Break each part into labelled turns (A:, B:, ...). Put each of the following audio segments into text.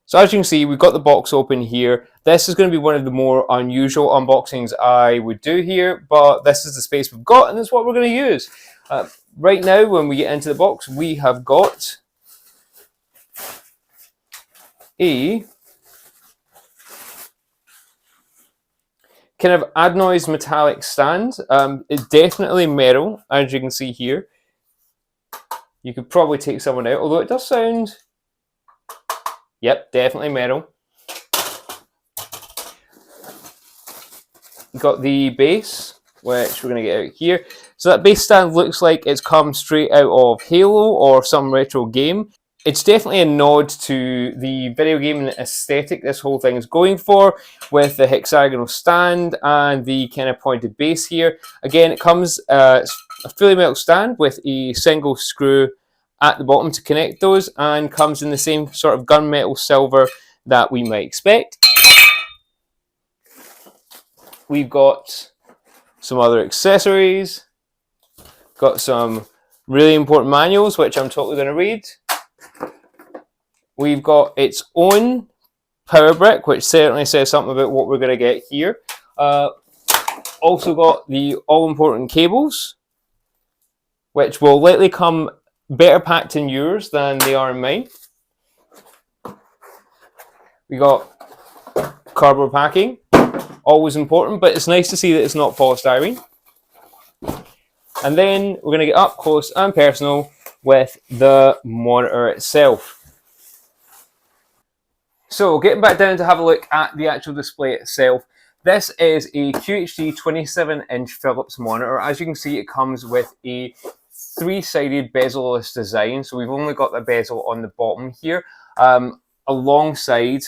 A: So as you can see, we've got the box open here. This is going to be one of the more unusual unboxings I would do here, but this is the space we've got and it's what we're going to use. Right now, when we get into the box, we have got a kind of adenoid metallic stand. It's definitely metal, as you can see here. You could probably take someone out, although it does sound... Yep, definitely metal. You've got the base, which we're going to get out here. So that base stand looks like it's come straight out of Halo or some retro game. It's definitely a nod to the video game aesthetic this whole thing is going for, with the hexagonal stand and the kind of pointed base here. Again, it comes a fully metal stand with a single screw at the bottom to connect those, and comes in the same sort of gunmetal silver that we might expect. We've got some other accessories, got some really important manuals, which I'm totally going to read. We've got its own power brick, which certainly says something about what we're going to get here. Also got the all-important cables, which will likely come better packed in yours than they are in mine. We got cardboard packing, always important, but it's nice to see that it's not polystyrene. And then we're going to get up close and personal with the monitor itself. So getting back down to have a look at the actual display itself, this is a QHD 27-inch Philips monitor. As you can see, it comes with a three-sided bezel-less design, so we've only got the bezel on the bottom here, alongside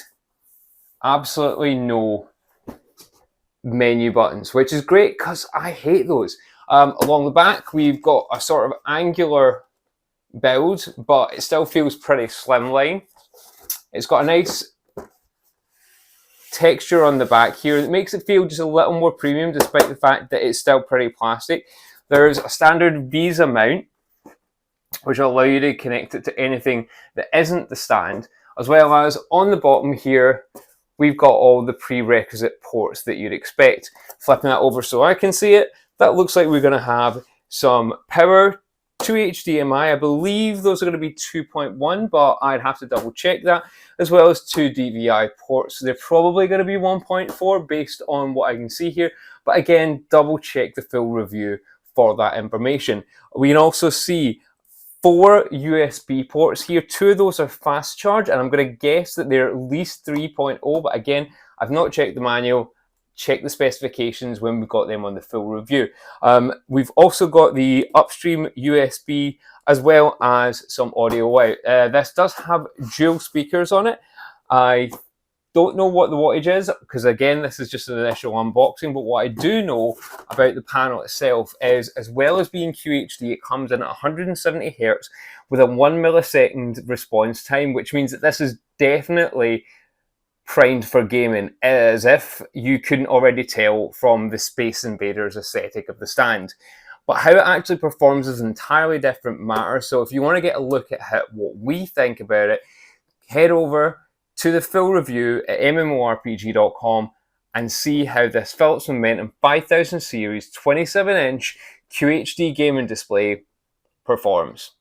A: absolutely no menu buttons, which is great because I hate those. Along the back, we've got a sort of angular build, but it still feels pretty slimline. It's got a nice texture on the back here that makes it feel just a little more premium, despite the fact that it's still pretty plastic. There's a standard Visa mount, which will allow you to connect it to anything that isn't the stand, as well as on the bottom here, we've got all the prerequisite ports that you'd expect. Flipping that over so I can see it, that looks like we're going to have some power, 2 HDMI, I believe those are going to be 2.1, but I'd have to double check that, as well as 2 DVI ports. So they're probably going to be 1.4 based on what I can see here, but again, double check the full review for that information. We can also see 4 USB ports here. 2 of those are fast charge, and I'm going to guess that they're at least 3.0, but again, I've not checked the manual. Check the specifications when we've got them on the full review. We've also got the upstream USB as well as some audio out. This does have dual speakers on it. I don't know what the wattage is, because again, this is just an initial unboxing, but what I do know about the panel itself is, as well as being QHD, it comes in at 170 Hz with a 1 millisecond response time, which means that this is definitely primed for gaming, as if you couldn't already tell from the Space Invaders aesthetic of the stand. But how it actually performs is an entirely different matter, so if you want to get a look at what we think about it, head over to the full review at mmorpg.com and see how this Philips Momentum 5000 series 27-inch QHD gaming display performs.